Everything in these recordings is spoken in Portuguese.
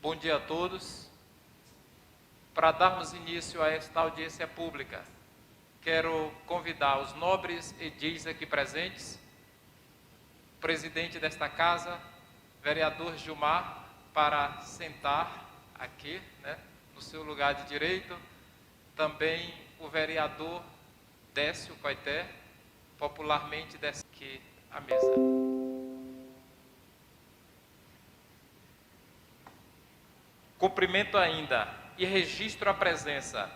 Bom dia a todos. Para darmos início a esta audiência pública, quero convidar os nobres edis aqui presentes, o presidente desta casa, vereador Gilmar, para sentar aqui, no seu lugar de direito. Também o vereador Décio Coité, popularmente desce aqui à mesa. Cumprimento ainda e registro a presença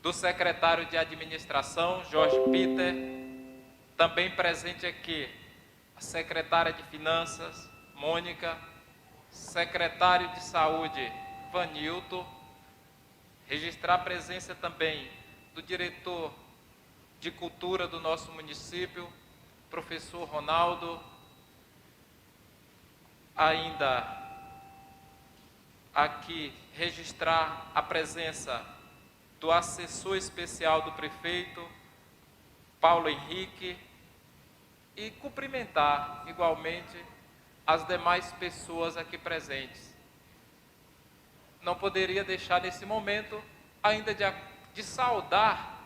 do secretário de Administração, Jorge Peter, também presente aqui a secretária de Finanças, Mônica, secretário de Saúde, Vanilton, registrar a presença também do diretor de Cultura do nosso município, professor Ronaldo, ainda aqui registrar a presença do assessor especial do prefeito, Paulo Henrique, e cumprimentar igualmente as demais pessoas aqui presentes. Não poderia deixar nesse momento ainda de saudar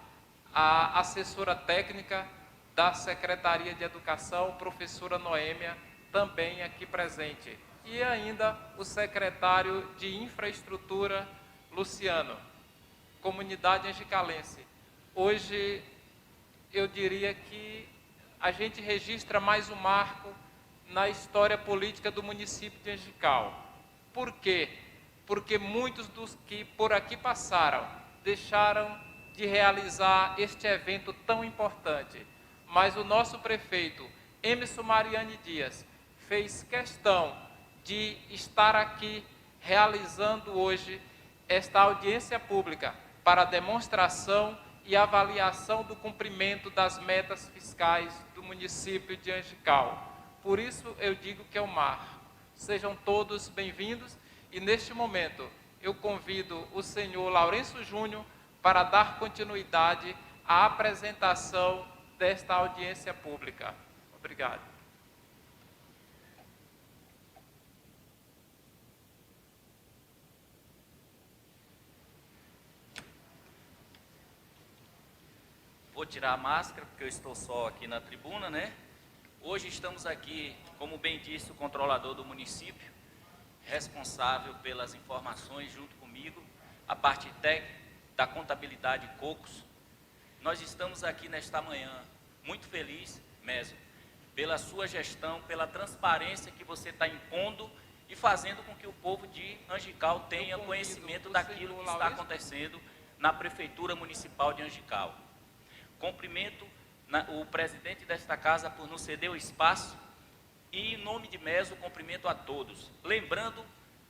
a assessora técnica da Secretaria de Educação, professora Noêmia, também aqui presente. E ainda o secretário de Infraestrutura, Luciano, comunidade angicalense. Hoje, eu diria que a gente registra mais um marco na história política do município de Angical. Por quê? Porque muitos dos que por aqui passaram deixaram de realizar este evento tão importante. Mas o nosso prefeito, Emerson Mariani Dias, fez questão de estar aqui realizando hoje esta audiência pública para demonstração e avaliação do cumprimento das metas fiscais do município de Angical. Por isso eu digo que é um marco. Sejam todos bem-vindos e neste momento eu convido o senhor Lourenço Júnior para dar continuidade à apresentação desta audiência pública. Obrigado. Vou tirar a máscara, porque eu estou só aqui na tribuna, Hoje estamos aqui, como bem disse o controlador do município, responsável pelas informações junto comigo, a parte técnica da contabilidade Cocos. Nós estamos aqui nesta manhã muito feliz, Meso, pela sua gestão, pela transparência que você está impondo e fazendo com que o povo de Angical tenha conhecimento daquilo que está acontecendo na Prefeitura Municipal de Angical. Cumprimento o presidente desta casa por nos ceder o espaço e, em nome de Meso, cumprimento a todos. Lembrando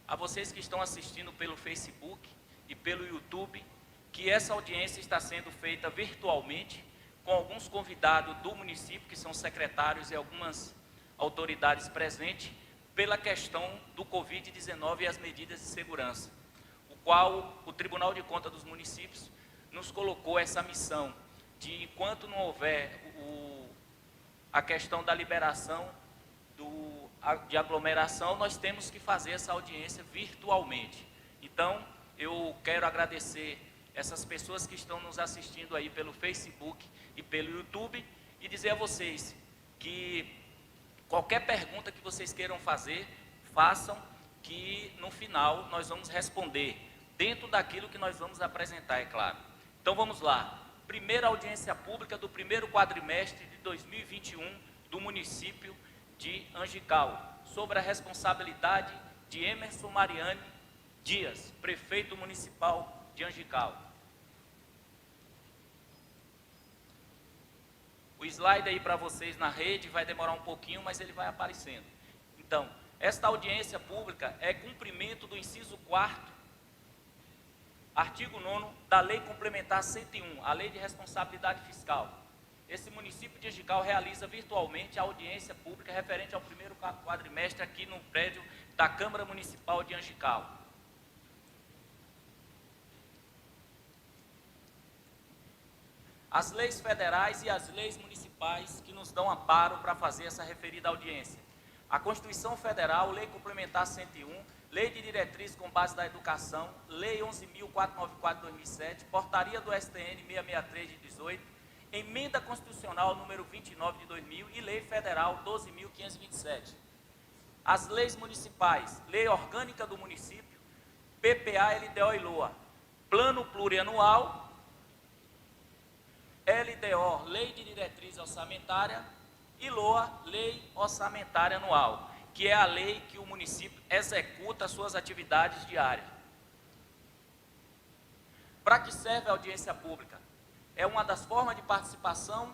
a vocês que estão assistindo pelo Facebook e pelo YouTube que essa audiência está sendo feita virtualmente com alguns convidados do município, que são secretários e algumas autoridades presentes, pela questão do Covid-19 e as medidas de segurança, o qual o Tribunal de Contas dos Municípios nos colocou essa missão de, enquanto não houver a questão da liberação de aglomeração, nós temos que fazer essa audiência virtualmente. Então, eu quero agradecer essas pessoas que estão nos assistindo aí pelo Facebook e pelo YouTube e dizer a vocês que qualquer pergunta que vocês queiram fazer, façam, que no final nós vamos responder, dentro daquilo que nós vamos apresentar, é claro. Então vamos lá. Primeira audiência pública do primeiro quadrimestre de 2021 do município de Angical, sobre a responsabilidade de Emerson Mariani Dias, prefeito municipal de Angical. O slide aí para vocês na rede vai demorar um pouquinho, mas ele vai aparecendo. Então, esta audiência pública é cumprimento do inciso 4º, artigo 9º da Lei Complementar 101, a Lei de Responsabilidade Fiscal. Esse município de Angical realiza virtualmente a audiência pública referente ao primeiro quadrimestre aqui no prédio da Câmara Municipal de Angical. As leis federais e as leis municipais que nos dão amparo para fazer essa referida audiência. a Constituição Federal, Lei Complementar 101, Lei de Diretriz com Base da Educação, Lei 11.494 de 2007, Portaria do STN 663 de 18, Emenda Constitucional número 29 de 2000 e Lei Federal 12.527. As leis municipais, Lei Orgânica do Município, PPA, LDO e LOA, Plano Plurianual, LDO, Lei de Diretriz Orçamentária, e LOA, Lei Orçamentária Anual, que é a lei que o município executa suas atividades diárias. Para que serve a audiência pública? É uma das formas de participação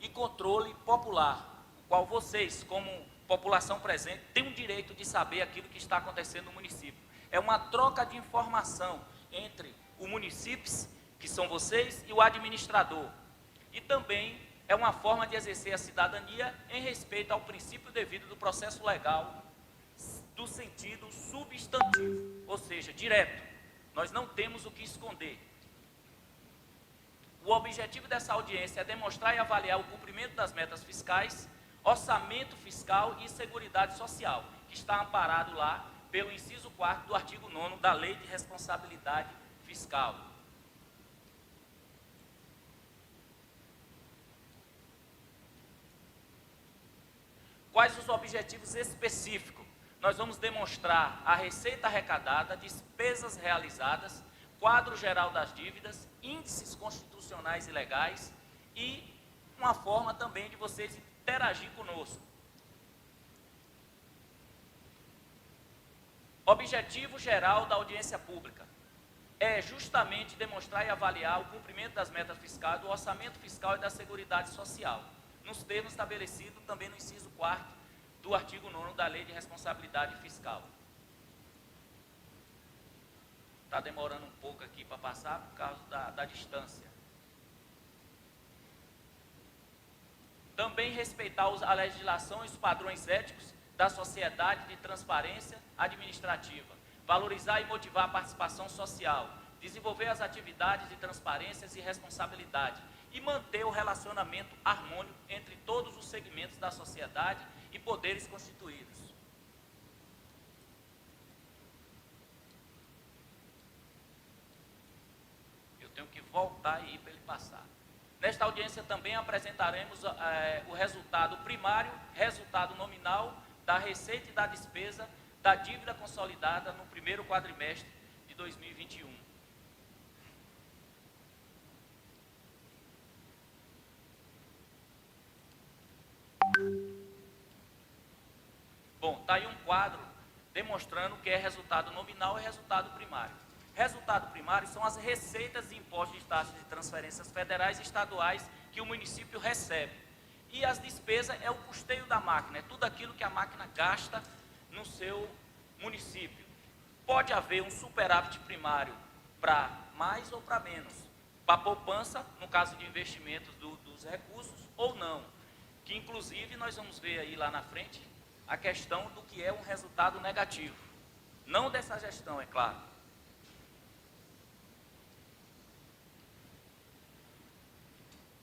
e controle popular, o qual vocês, como população presente, têm o direito de saber aquilo que está acontecendo no município. É uma troca de informação entre os municípios, que são vocês, e o administrador. E também é uma forma de exercer a cidadania em respeito ao princípio devido do processo legal, do sentido substantivo, ou seja, direto. Nós não temos o que esconder. O objetivo dessa audiência é demonstrar e avaliar o cumprimento das metas fiscais, orçamento fiscal e seguridade social, que está amparado lá pelo inciso 4º do artigo 9º da Lei de Responsabilidade Fiscal. Quais os objetivos específicos? Nós vamos demonstrar a receita arrecadada, despesas realizadas, quadro geral das dívidas, índices constitucionais e legais e uma forma também de vocês interagir conosco. Objetivo geral da audiência pública é justamente demonstrar e avaliar o cumprimento das metas fiscais, do orçamento fiscal e da seguridade social, nos termos estabelecidos também no inciso 4º do artigo 9º da Lei de Responsabilidade Fiscal. Está demorando um pouco aqui para passar por causa da distância. Também respeitar a legislação e os padrões éticos da sociedade de transparência administrativa. Valorizar e motivar a participação social. Desenvolver as atividades de transparência e responsabilidade. E manter o relacionamento harmônico entre todos os segmentos da sociedade e poderes constituídos. Eu tenho que voltar aí para ele passar. Nesta audiência também apresentaremos o resultado primário, resultado nominal da receita e da despesa da dívida consolidada no primeiro quadrimestre de 2021. Bom, está aí um quadro demonstrando o que é resultado nominal e resultado primário. Resultado primário são as receitas de impostos de taxas de transferências federais e estaduais que o município recebe. E as despesas é o custeio da máquina, é tudo aquilo que a máquina gasta no seu município. Pode haver um superávit primário para mais ou para menos, para poupança, no caso de investimentos dos recursos, ou não. Que inclusive nós vamos ver aí lá na frente a questão do que é um resultado negativo. Não dessa gestão, é claro.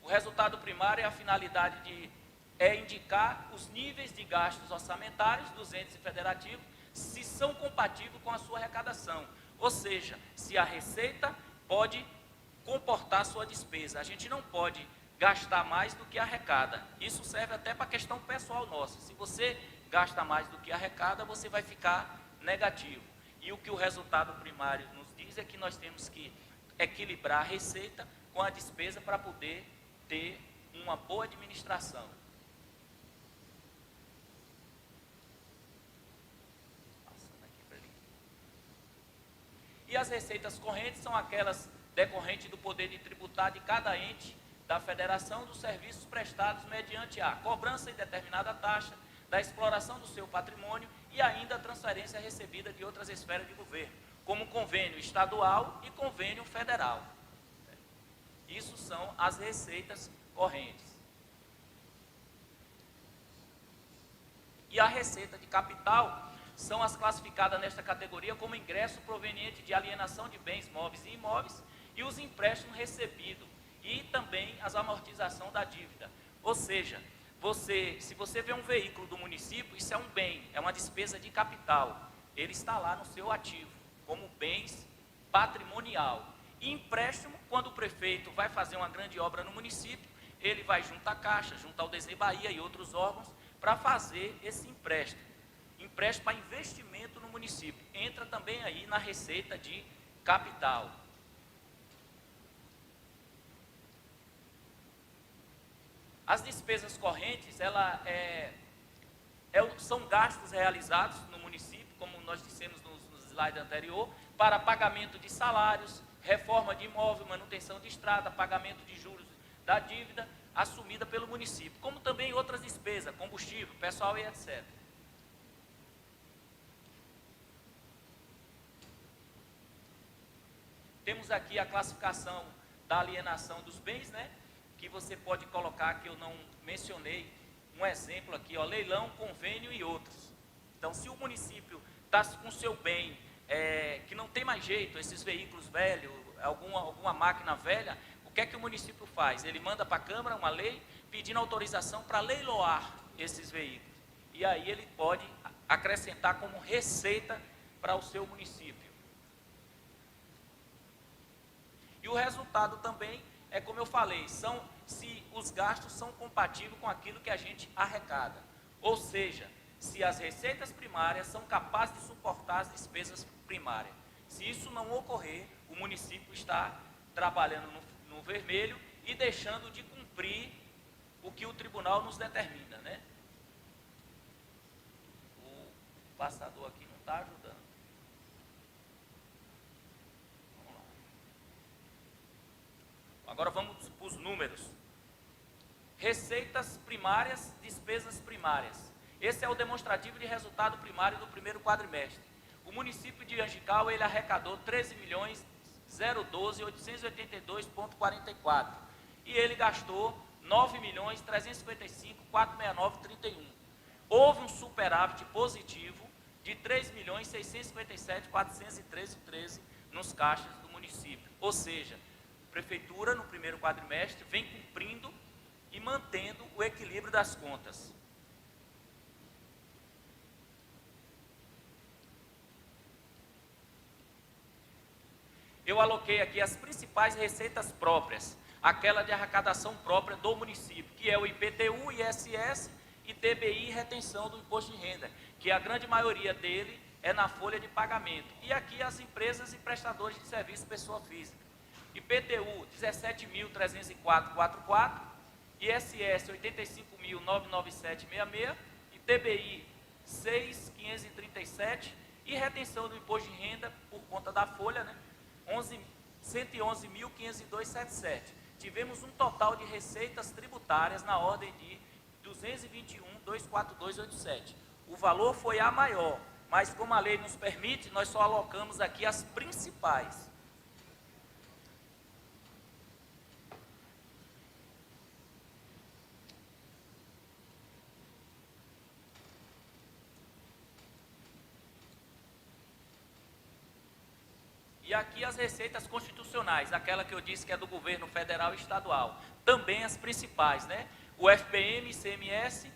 O resultado primário é a finalidade é indicar os níveis de gastos orçamentários dos entes federativos, se são compatíveis com a sua arrecadação. Ou seja, se a receita pode comportar sua despesa. A gente não pode gastar mais do que arrecada. Isso serve até para a questão pessoal nossa. Se você gasta mais do que arrecada, você vai ficar negativo. E o que o resultado primário nos diz é que nós temos que equilibrar a receita com a despesa para poder ter uma boa administração. Passando aqui para ali. E as receitas correntes são aquelas decorrentes do poder de tributar de cada ente da federação dos serviços prestados mediante a cobrança de determinada taxa, da exploração do seu patrimônio e ainda a transferência recebida de outras esferas de governo, como convênio estadual e convênio federal. Isso são as receitas correntes. E a receita de capital são as classificadas nesta categoria como ingresso proveniente de alienação de bens móveis e imóveis e os empréstimos recebidos e também as amortização da dívida. Ou seja, se você vê um veículo do município, isso é um bem, é uma despesa de capital. Ele está lá no seu ativo, como bens patrimonial. E empréstimo, quando o prefeito vai fazer uma grande obra no município, ele vai junto à Caixa, junto ao Desne Bahia e outros órgãos, para fazer esse empréstimo. Empréstimo para investimento no município. Entra também aí na receita de capital. As despesas correntes, são gastos realizados no município, como nós dissemos no slide anterior, para pagamento de salários, reforma de imóvel, manutenção de estrada, pagamento de juros da dívida assumida pelo município, como também outras despesas, combustível, pessoal e etc. Temos aqui a classificação da alienação dos bens, né? Que você pode colocar, que eu não mencionei, um exemplo aqui, ó, leilão, convênio e outros. Então, se o município está com seu bem, que não tem mais jeito, esses veículos velhos, alguma máquina velha, o que é que o município faz? Ele manda para a Câmara uma lei pedindo autorização para leiloar esses veículos. E aí ele pode acrescentar como receita para o seu município. E o resultado também é, como eu falei, se os gastos são compatíveis com aquilo que a gente arrecada. Ou seja, se as receitas primárias são capazes de suportar as despesas primárias. Se isso não ocorrer, o município está trabalhando no vermelho e deixando de cumprir o que o tribunal nos determina, né? O passador aqui não está ajudando. Vamos lá. Agora vamos para os números. Receitas primárias, despesas primárias. Esse é o demonstrativo de resultado primário do primeiro quadrimestre. O município de Angical, ele arrecadou 13.012.882,44 e ele gastou 9.355.469,31. Houve um superávit positivo de 3.657.413,13 nos caixas do município. Ou seja, a prefeitura no primeiro quadrimestre vem cumprindo e mantendo o equilíbrio das contas. Eu aloquei aqui as principais receitas próprias, aquela de arrecadação própria do município, que é o IPTU, ISS, ITBI e retenção do imposto de renda, que a grande maioria dele é na folha de pagamento. E aqui as empresas e prestadores de serviço pessoa física. IPTU 17.304,44, ISS 85.997,66, ITBI 6.537 e retenção do imposto de renda por conta da folha, né? 111.502,77. Tivemos um total de receitas tributárias na ordem de 221.242,87. O valor foi a maior, mas como a lei nos permite, nós só alocamos aqui as principais. E aqui as receitas constitucionais, aquela que eu disse que é do governo federal e estadual. Também as principais, né? O FPM, ICMS,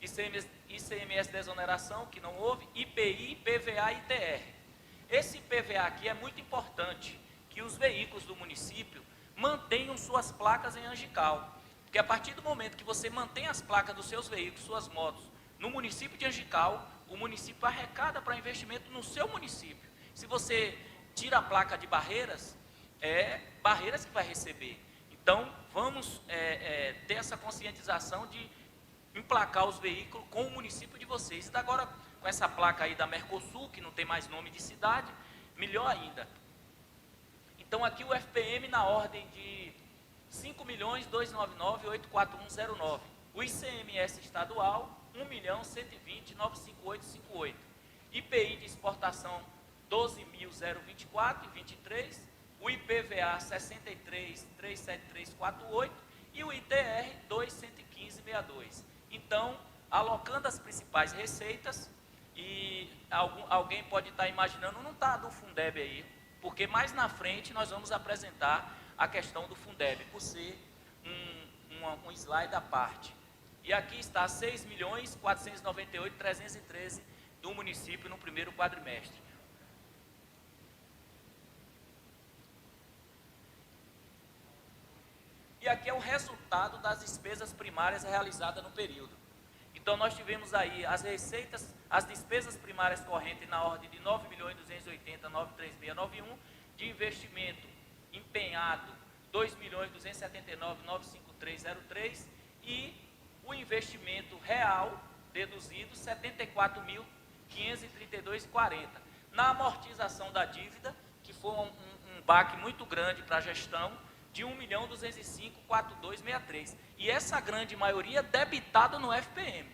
ICMS de exoneração, que não houve, IPI, PVA e ITR. Esse PVA aqui é muito importante, que os veículos do município mantenham suas placas em Angical. Porque a partir do momento que você mantém as placas dos seus veículos, suas motos, no município de Angical, o município arrecada para investimento no seu município. Se você tira a placa de Barreiras, é Barreiras que vai receber. Então, vamos ter essa conscientização de emplacar os veículos com o município de vocês. E agora, com essa placa aí da Mercosul, que não tem mais nome de cidade, melhor ainda. Então, aqui o FPM na ordem de 5.299.841,09. O ICMS estadual, 1.120.958,58. IPI de exportação, 12.024,23, o IPVA 63.373,48 e o ITR 2.115,62. Então, alocando as principais receitas, e alguém pode estar imaginando, não está do Fundeb aí, porque mais na frente nós vamos apresentar a questão do Fundeb, por ser um slide à parte. E aqui está 6.498.313 do município no primeiro quadrimestre. E aqui é o resultado das despesas primárias realizadas no período. Então, nós tivemos aí as receitas, as despesas primárias correntes na ordem de 9.280.93691, de investimento empenhado 2.279.95303 e o investimento real deduzido 74.532,40. Na amortização da dívida, que foi um baque muito grande para a gestão, de 1.205.4263. E essa grande maioria debitada no FPM,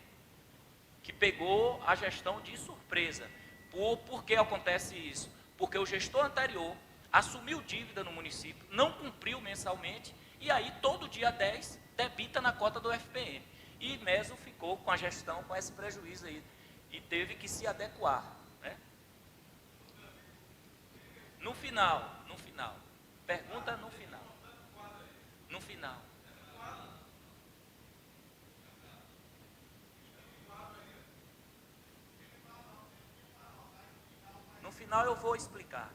que pegou a gestão de surpresa. Por que acontece isso? Porque o gestor anterior assumiu dívida no município, não cumpriu mensalmente, e aí todo dia 10 debita na cota do FPM. E Meso ficou com a gestão com esse prejuízo aí, e teve que se adequar, né? No final, pergunta no final. No final. No final eu vou explicar.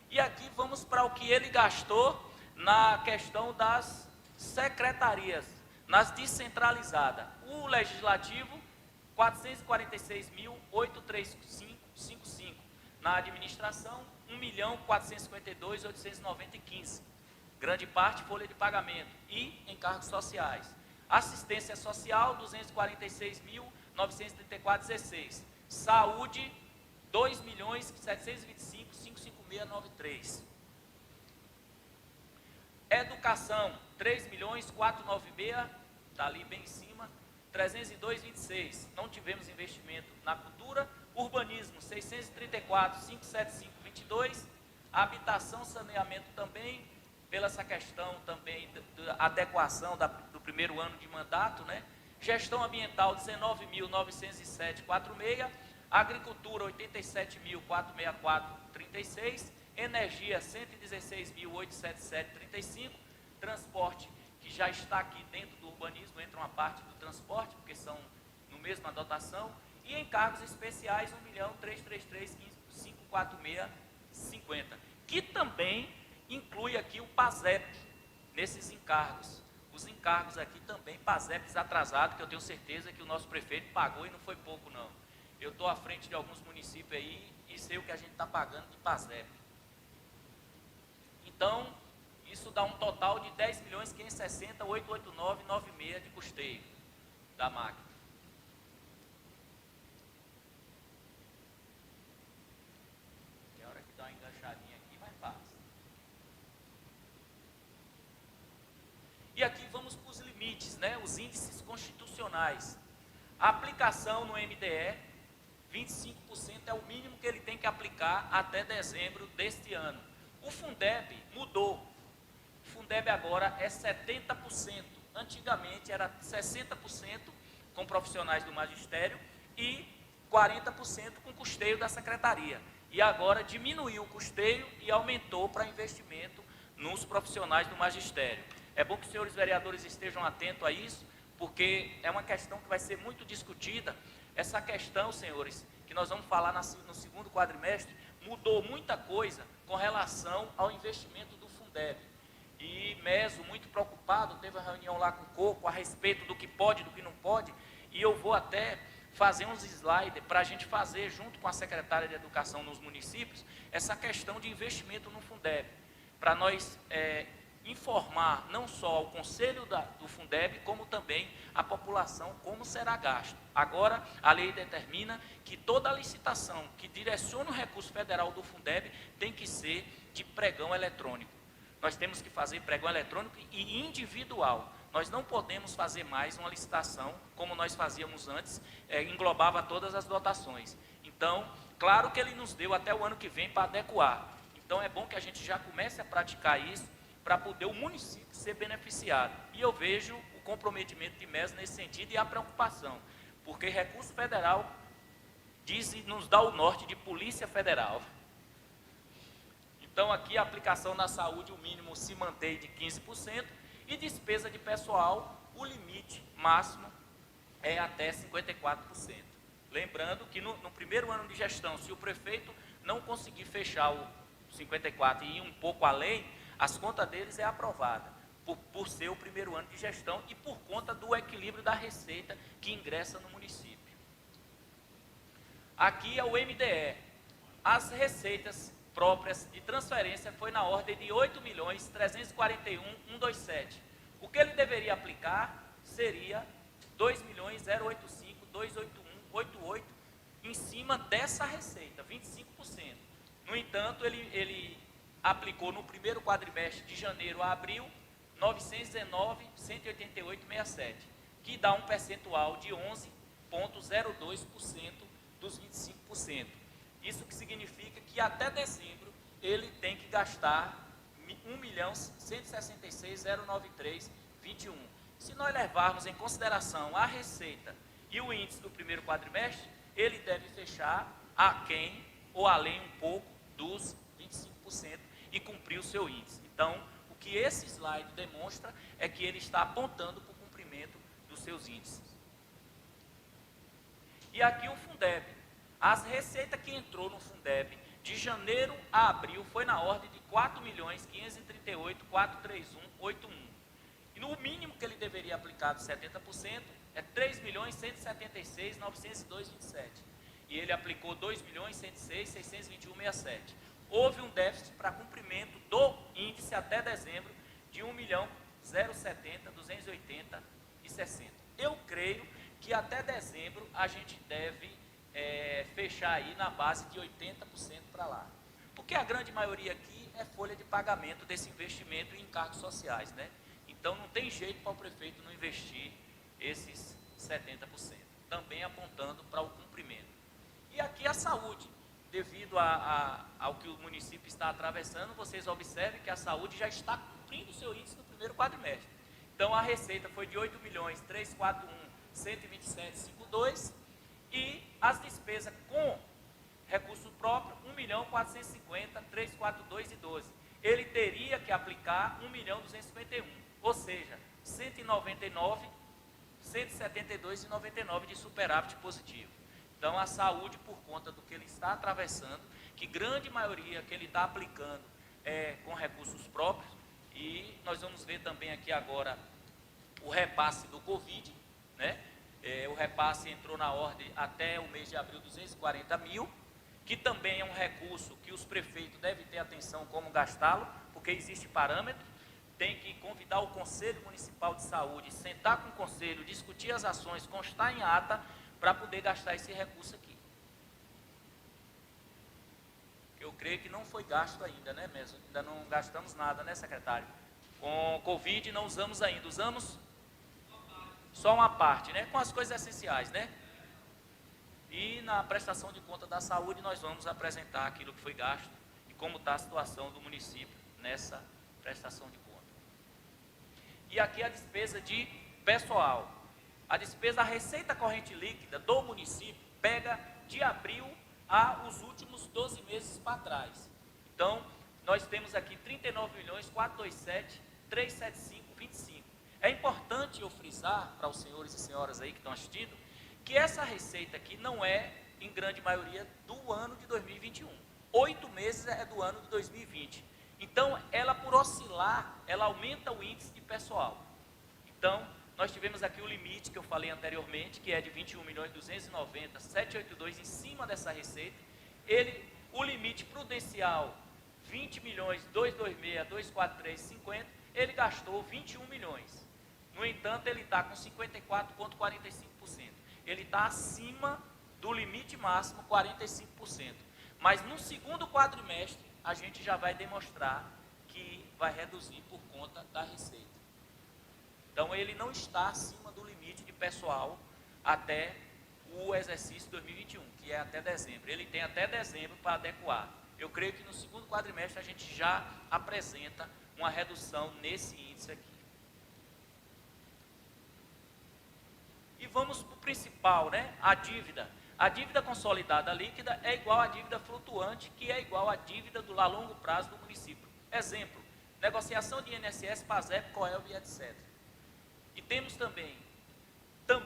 E aqui vamos para o que ele gastou na questão das secretarias, nas descentralizadas. O Legislativo, 446.835,55. Na administração, 1.452.890,15. Grande parte folha de pagamento e encargos sociais. Assistência social, 246.934,16. Saúde, 2.725.556,93. Educação, 3.496, está ali bem em cima, 302,26. Não tivemos investimento na cultura. Urbanismo, 634.575,22. Habitação, saneamento também, pela essa questão também da adequação do primeiro ano de mandato, né? Gestão ambiental, 19.907,46. Agricultura, 87.464,36. Energia, 116.877,35. Transporte, que já está aqui dentro do urbanismo, entra uma parte do transporte, porque são no mesma dotação. E encargos especiais, 1.333.546,50, que também inclui aqui o PASEP, nesses encargos. Os encargos aqui também, PASEPs atrasados, que eu tenho certeza que o nosso prefeito pagou e não foi pouco não. Eu estou à frente de alguns municípios aí e sei o que a gente está pagando de PASEP. Então, isso dá um total de 10.560.889,96 de custeio da máquina. E aqui vamos para os limites, né? Os índices constitucionais. A aplicação no MDE, 25% é o mínimo que ele tem que aplicar até dezembro deste ano. O Fundeb mudou. O Fundeb agora é 70%. Antigamente era 60% com profissionais do magistério e 40% com custeio da secretaria. E agora diminuiu o custeio e aumentou para investimento nos profissionais do magistério. É bom que os senhores vereadores estejam atentos a isso, porque é uma questão que vai ser muito discutida. Essa questão, senhores, que nós vamos falar no segundo quadrimestre, mudou muita coisa com relação ao investimento do Fundeb. E Meso, muito preocupado, teve uma reunião lá com o Coco a respeito do que pode e do que não pode, e eu vou até fazer uns slides para a gente fazer, junto com a secretária de Educação nos municípios, essa questão de investimento no Fundeb, para nós informar não só o conselho do Fundeb, como também a população como será gasto. Agora, a lei determina que toda a licitação que direciona o recurso federal do Fundeb tem que ser de pregão eletrônico. Nós temos que fazer pregão eletrônico e individual. Nós não podemos fazer mais uma licitação como nós fazíamos antes, englobava todas as dotações. Então, claro que ele nos deu até o ano que vem para adequar. Então, é bom que a gente já comece a praticar isso, para poder o município ser beneficiado. E eu vejo o comprometimento de Meso nesse sentido e a preocupação, porque recurso federal nos dá o norte de Polícia Federal. Então, aqui a aplicação na saúde, o mínimo se mantém de 15%, e despesa de pessoal, o limite máximo é até 54%. Lembrando que no primeiro ano de gestão, se o prefeito não conseguir fechar o 54% e ir um pouco além, as contas deles é aprovada, por ser o primeiro ano de gestão e por conta do equilíbrio da receita que ingressa no município. Aqui é o MDE. As receitas próprias de transferência foi na ordem de 8.341.127. O que ele deveria aplicar seria 2.085.281.88 em cima dessa receita, 25%. No entanto, ele aplicou no primeiro quadrimestre de janeiro a abril 919.188.67, que dá um percentual de 11,02% dos 25%. Isso que significa que até dezembro ele tem que gastar 1.166.093.21. Se nós levarmos em consideração a receita e o índice do primeiro quadrimestre, ele deve fechar aquém ou além um pouco dos 25% e cumprir o seu índice. Então, o que esse slide demonstra é que ele está apontando para o cumprimento dos seus índices. E aqui o Fundeb. As receitas que entrou no Fundeb de janeiro a abril foi na ordem de 4.538.431.81. E no mínimo que ele deveria aplicar de 70% é 3.176.902.27. E ele aplicou 2.106.621.67. Houve um déficit para cumprimento do índice até dezembro de 1.070.280.60. Eu creio que até dezembro a gente deve fechar aí na base de 80% para lá. Porque a grande maioria aqui é folha de pagamento desse investimento em encargos sociais, né? Então não tem jeito para o prefeito não investir esses 70%, também apontando para o cumprimento. E aqui a saúde, devido ao que o município está atravessando, vocês observem que a saúde já está cumprindo o seu índice no primeiro quadrimestre. Então a receita foi de 8.341.127.52 e as despesas com recurso próprio 1.450.342.12. Ele teria que aplicar 1.251.000, ou seja, 172.99 de superávit positivo. Então a saúde, por conta do que ele está atravessando, que grande maioria que ele está aplicando é com recursos próprios, e nós vamos ver também aqui agora o repasse do Covid, né? O repasse entrou na ordem até o mês de abril 240 mil, que também é um recurso que os prefeitos devem ter atenção como gastá-lo, porque existe parâmetro, tem que convidar o Conselho Municipal de Saúde, sentar com o Conselho, discutir as ações, constar em ata, para poder gastar esse recurso aqui. Eu creio que não foi gasto ainda, né mesmo? Ainda não gastamos nada, né, secretário? Com Covid não usamos ainda, usamos só uma parte, né? Com as coisas essenciais, né? E na prestação de conta da saúde nós vamos apresentar aquilo que foi gasto e como está a situação do município nessa prestação de conta. E aqui a despesa de pessoal. A despesa, a receita corrente líquida do município pega de abril a os últimos 12 meses para trás. Então, nós temos aqui 39.427.375.25. É importante eu frisar para os senhores e senhoras aí que estão assistindo, que essa receita aqui não é, em grande maioria, do ano de 2021. 8 meses é do ano de 2020. Então, ela por oscilar, ela aumenta o índice de pessoal. Então, nós tivemos aqui o limite que eu falei anteriormente, que é de 21.290.782 em cima dessa receita. O limite prudencial, 20.226.243.50, ele gastou 21 milhões. No entanto, ele está com 54,45%. Ele está acima do limite máximo, 45%. Mas no segundo quadrimestre, a gente já vai demonstrar que vai reduzir por conta da receita. Então, ele não está acima do limite de pessoal até o exercício 2021, que é até dezembro. Ele tem até dezembro para adequar. Eu creio que no segundo quadrimestre a gente já apresenta uma redução nesse índice aqui. E vamos para o principal, né? A dívida. A dívida consolidada líquida é igual à dívida flutuante, que é igual à dívida do a longo prazo do município. Exemplo, negociação de INSS, PASEP, COELB, etc. E temos também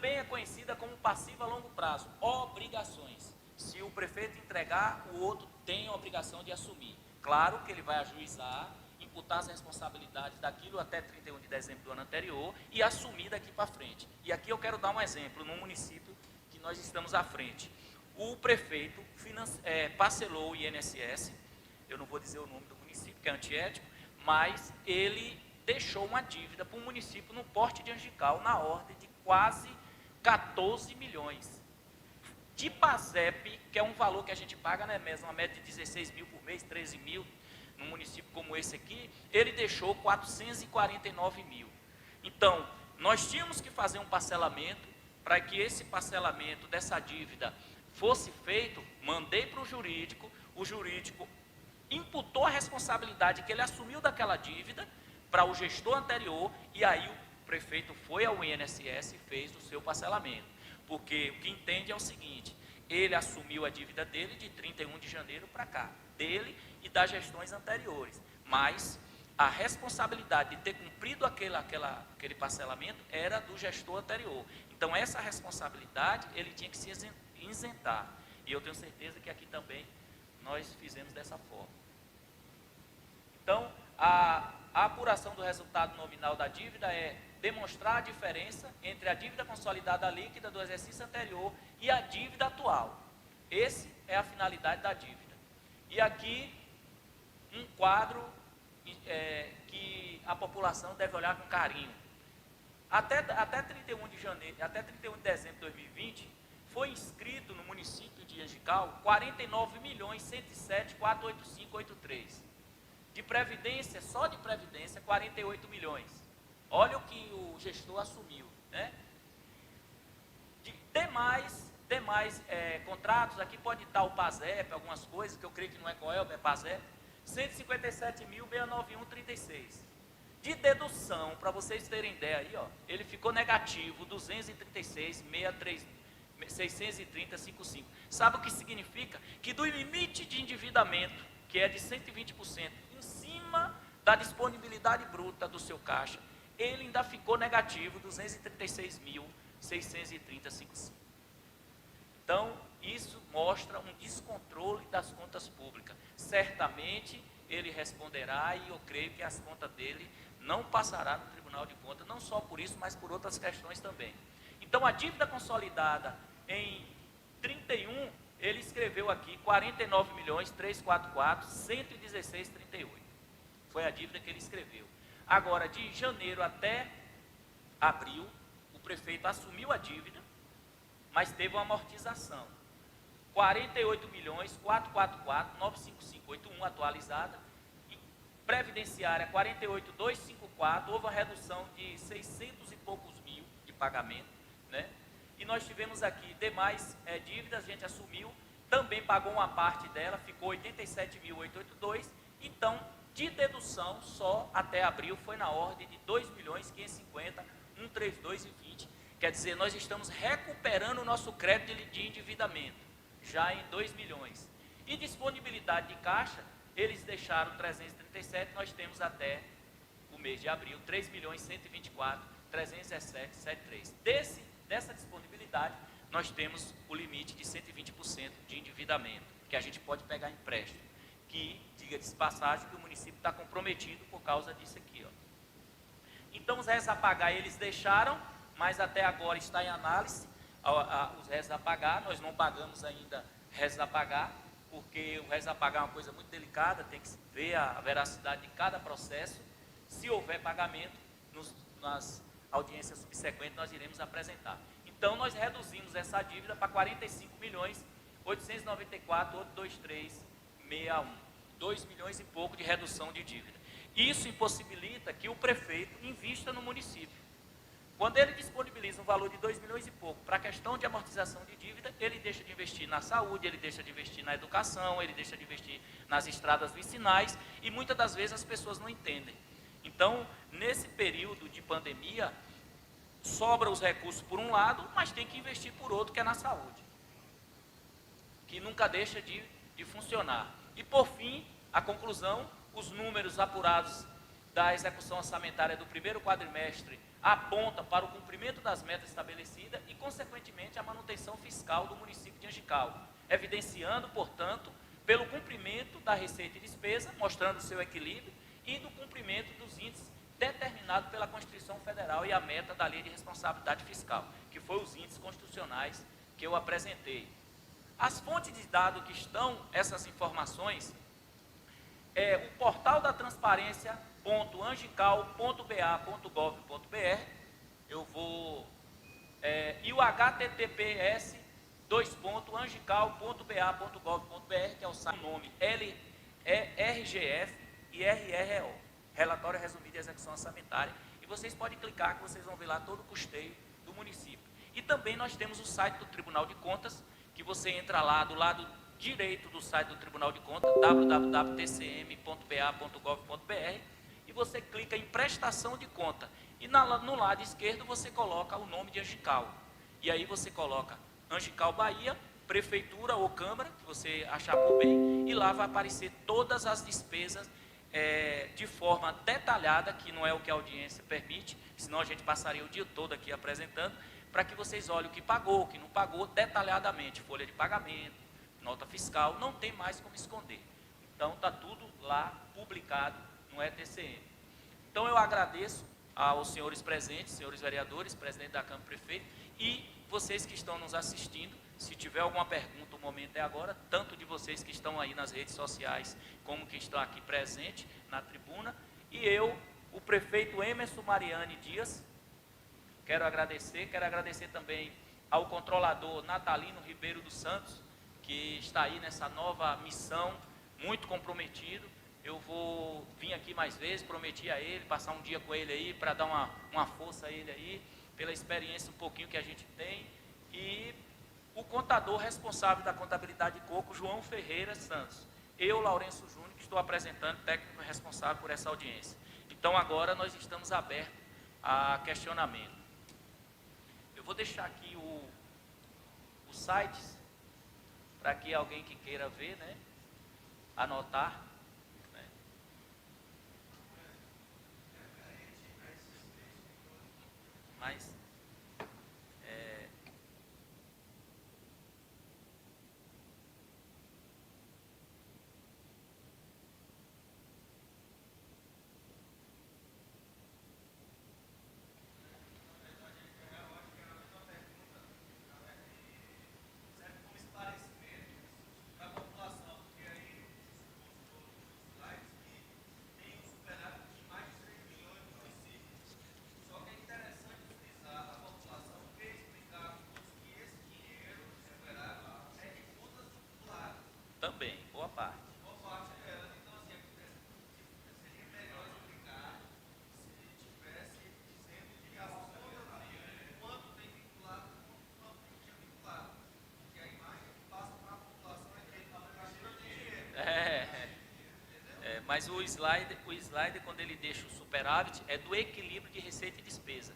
é conhecida como passiva a longo prazo, obrigações. Se o prefeito entregar, o outro tem a obrigação de assumir. Claro que ele vai ajuizar, imputar as responsabilidades daquilo até 31 de dezembro do ano anterior e assumir daqui para frente. E aqui eu quero dar um exemplo, num município que nós estamos à frente. O prefeito parcelou o INSS, eu não vou dizer o nome do município, que é antiético, mas ele deixou uma dívida para o município no Porto de Angical, na ordem de quase 14 milhões. De PASEP, que é um valor que a gente paga, né, mesmo, uma média de 16 mil por mês, 13 mil, num município como esse aqui, ele deixou 449 mil. Então, nós tínhamos que fazer um parcelamento, para que esse parcelamento dessa dívida fosse feito, mandei para o jurídico imputou a responsabilidade que ele assumiu daquela dívida para o gestor anterior, e aí o prefeito foi ao INSS e fez o seu parcelamento. Porque o que entende é o seguinte, ele assumiu a dívida dele de 31 de janeiro para cá, dele e das gestões anteriores, mas a responsabilidade de ter cumprido aquele parcelamento era do gestor anterior. Então essa responsabilidade ele tinha que se isentar, e eu tenho certeza que aqui também nós fizemos dessa forma. Então, a apuração do resultado nominal da dívida é demonstrar a diferença entre a dívida consolidada líquida do exercício anterior e a dívida atual. Essa é a finalidade da dívida. E aqui, um quadro que a população deve olhar com carinho. Até 31 de dezembro de 2020, foi inscrito no município de Angical 49.107.485.83. De previdência, só de previdência, 48 milhões. Olha o que o gestor assumiu, né? De demais contratos, aqui pode estar o PASEP, algumas coisas, que eu creio que não é COELB, é PASEP, 157.691,36. De dedução, para vocês terem ideia aí, ó, ele ficou negativo, 236.630,55. Sabe o que significa? Que do limite de endividamento, que é de 120%, em cima da disponibilidade bruta do seu caixa, ele ainda ficou negativo, 236.630,55. Então, isso mostra um descontrole das contas públicas. Certamente, ele responderá e eu creio que as contas dele não passará no Tribunal de Contas, não só por isso, mas por outras questões também. Então, a dívida consolidada em 31, ele escreveu aqui 49.344.116,38. Foi a dívida que ele escreveu. Agora, de janeiro até abril, o prefeito assumiu a dívida, mas teve uma amortização. 48.444.955,81 atualizada, e previdenciária 48.254, houve uma redução de 600 e poucos mil de pagamento, né? E nós tivemos aqui demais dívidas, a gente assumiu, também pagou uma parte dela, ficou 87.882, então, de dedução, só até abril foi na ordem de 2.550.132,20. Quer dizer, nós estamos recuperando o nosso crédito de endividamento, já em 2 milhões. E disponibilidade de caixa, eles deixaram 337, nós temos até o mês de abril, 3.124.317,73. Dessa disponibilidade, nós temos o limite de 120% de endividamento, que a gente pode pegar empréstimo, que, diga-se de passagem, que o município está comprometido por causa disso aqui, ó. Então, os restos a pagar, eles deixaram, mas até agora está em análise os restos a pagar. Nós não pagamos ainda restos a pagar, porque o resto a pagar é uma coisa muito delicada, tem que ver a veracidade de cada processo. Se houver pagamento, nas audiências subsequentes nós iremos apresentar. Então nós reduzimos essa dívida para 45.894.823.61. 2 milhões e pouco de redução de dívida. Isso impossibilita que o prefeito invista no município. Quando ele disponibiliza um valor de 2 milhões e pouco para a questão de amortização de dívida, ele deixa de investir na saúde, ele deixa de investir na educação, ele deixa de investir nas estradas vicinais, e muitas das vezes as pessoas não entendem. Então, nesse período de pandemia, sobra os recursos por um lado, mas tem que investir por outro, que é na saúde. que nunca deixa de funcionar. E por fim, a conclusão, os números apurados da execução orçamentária do primeiro quadrimestre aponta para o cumprimento das metas estabelecidas e, consequentemente, a manutenção fiscal do município de Angical, evidenciando, portanto, pelo cumprimento da receita e despesa, mostrando o seu equilíbrio, e do cumprimento dos índices determinados pela Constituição Federal e a meta da Lei de Responsabilidade Fiscal, que foi os índices constitucionais que eu apresentei. As fontes de dados que estão essas informações é o portal da transparência.angical.ba.gov.br, e o https://angical.ba.gov.br, que é o site, nome RGF e RRO, Relatório Resumido de Execução Orçamentária, e vocês podem clicar que vocês vão ver lá todo o custeio do município. E também nós temos o site do Tribunal de Contas, que você entra lá do lado direito do site do Tribunal de Contas, www.tcm.ba.gov.br, e você clica em prestação de conta, e no lado esquerdo você coloca o nome de Angical, e aí você coloca Angical Bahia, Prefeitura ou Câmara, que você achar por bem, e lá vai aparecer todas as despesas de forma detalhada, que não é o que a audiência permite, senão a gente passaria o dia todo aqui apresentando, para que vocês olhem o que pagou, o que não pagou, detalhadamente, folha de pagamento, nota fiscal, não tem mais como esconder. Então, está tudo lá publicado no ETCM. Então, eu agradeço aos senhores presentes, senhores vereadores, presidente da Câmara, prefeito, e vocês que estão nos assistindo. Se tiver alguma pergunta, o momento é agora, tanto de vocês que estão aí nas redes sociais, como que estão aqui presentes na tribuna. E eu, o prefeito Emerson Mariane Dias, quero agradecer também ao controlador Natalino Ribeiro dos Santos, que está aí nessa nova missão, muito comprometido. Eu vou vir aqui mais vezes, prometi a ele, passar um dia com ele aí, para dar uma força a ele aí, pela experiência um pouquinho que a gente tem. E o contador responsável da contabilidade de Coco, João Ferreira Santos. Eu, Lourenço Júnior, que estou apresentando, técnico responsável por essa audiência. Então, agora nós estamos abertos a questionamento. Eu vou deixar aqui os sites, para que alguém que queira ver, né, anotar. Né. Mas, também, boa parte. Mas o slide, quando ele deixa o superávit, é do equilíbrio de receita e despesa.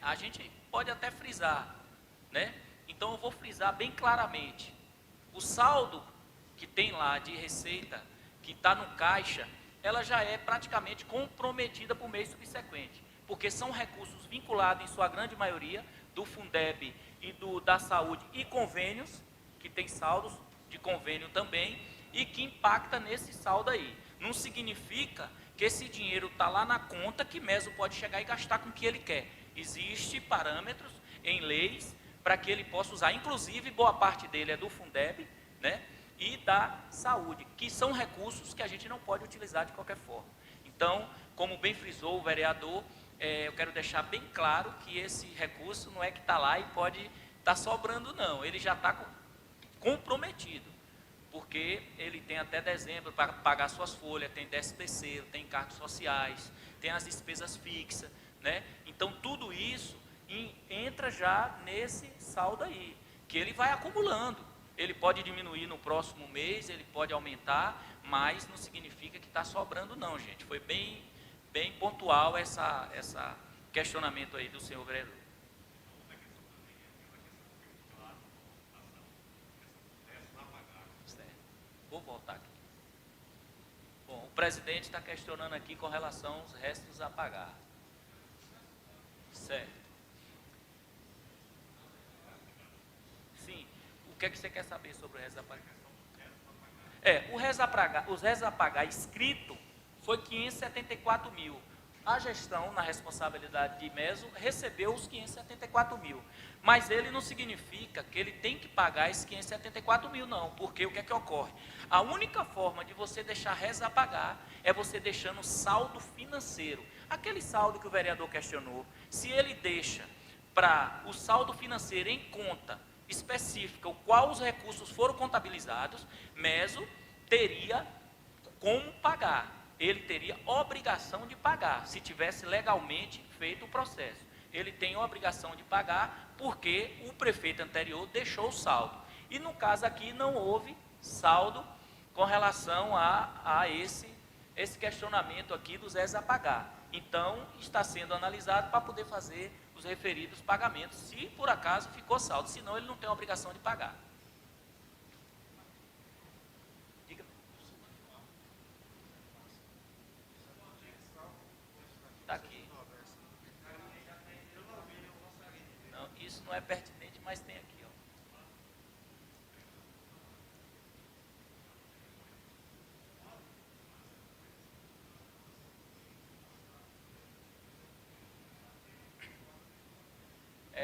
A gente pode até frisar, né? Então eu vou frisar bem claramente. O saldo que tem lá de receita, que está no caixa, ela já é praticamente comprometida para o mês subsequente, porque são recursos vinculados, em sua grande maioria, do Fundeb e da Saúde e convênios, que tem saldos de convênio também, e que impacta nesse saldo aí. Não significa que esse dinheiro está lá na conta, que mesmo pode chegar e gastar com o que ele quer. Existem parâmetros em leis para que ele possa usar, inclusive boa parte dele é do Fundeb, né, e da saúde, que são recursos que a gente não pode utilizar de qualquer forma. Então, como bem frisou o vereador, eu quero deixar bem claro que esse recurso não é que está lá e pode estar sobrando, não. Ele já está comprometido, porque ele tem até dezembro para pagar suas folhas, tem 10º, tem encargos sociais, tem as despesas fixas, né? Então, tudo isso entra já nesse saldo aí, que ele vai acumulando. Ele pode diminuir no próximo mês, ele pode aumentar, mas não significa que está sobrando não, gente. Foi bem pontual essa questionamento aí do senhor vereador. presidente está questionando aqui com relação aos restos a pagar. Certo. Sim. O que é que você quer saber sobre o resto a pagar? Os restos a pagar escrito foi 574 mil. A gestão, na responsabilidade de Meso, recebeu os 574 mil. Mas ele não significa que ele tem que pagar esses 574 mil, não. Porque o que é que ocorre? A única forma de você deixar restos a pagar é você deixando saldo financeiro. Aquele saldo que o vereador questionou, se ele deixa para o saldo financeiro em conta específica, o qual os recursos foram contabilizados, Meso teria como pagar. Ele teria obrigação de pagar, se tivesse legalmente feito o processo. Ele tem obrigação de pagar porque o prefeito anterior deixou o saldo. E no caso aqui não houve saldo com relação a esse questionamento aqui dos restos a pagar. Então, está sendo analisado para poder fazer os referidos pagamentos, se por acaso ficou saldo, senão ele não tem a obrigação de pagar. Diga. Está aqui. Não, isso não é pertinente, mas tem aqui, ó.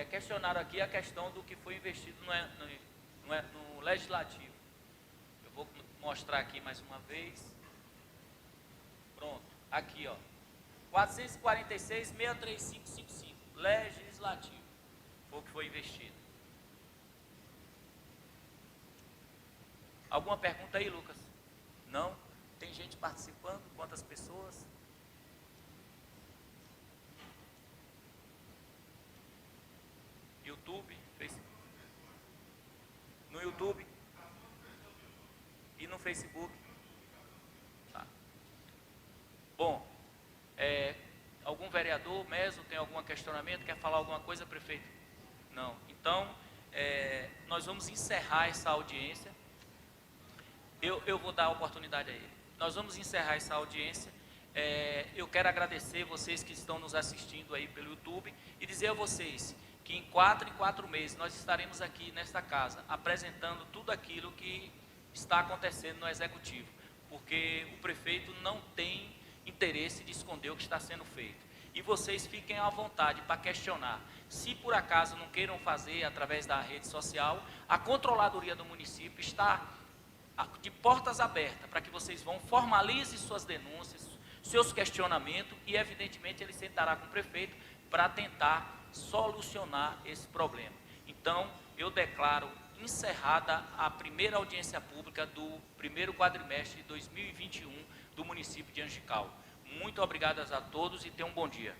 Questionaram aqui a questão do que foi investido no legislativo. Eu vou mostrar aqui mais uma vez. Pronto, aqui ó, 446.63555, legislativo, foi o que foi investido. Alguma pergunta aí, Lucas? Não? Tem gente participando? Quantas pessoas? YouTube, Facebook. No YouTube e no Facebook. Tá. Bom, algum vereador, Meso, tem algum questionamento? Quer falar alguma coisa, prefeito? Não. Então, nós vamos encerrar essa audiência. Eu vou dar a oportunidade a ele. Nós vamos encerrar essa audiência. Eu quero agradecer vocês que estão nos assistindo aí pelo YouTube e dizer a vocês que em 4 meses nós estaremos aqui nesta casa apresentando tudo aquilo que está acontecendo no Executivo, porque o prefeito não tem interesse de esconder o que está sendo feito. E vocês fiquem à vontade para questionar. Se por acaso não queiram fazer através da rede social, a controladoria do município está de portas abertas para que vocês vão, formalizem suas denúncias, seus questionamentos e evidentemente ele sentará com o prefeito para tentar solucionar esse problema. Então, eu declaro encerrada a primeira audiência pública do primeiro quadrimestre de 2021 do município de Angical. Muito obrigado a todos e tenham um bom dia.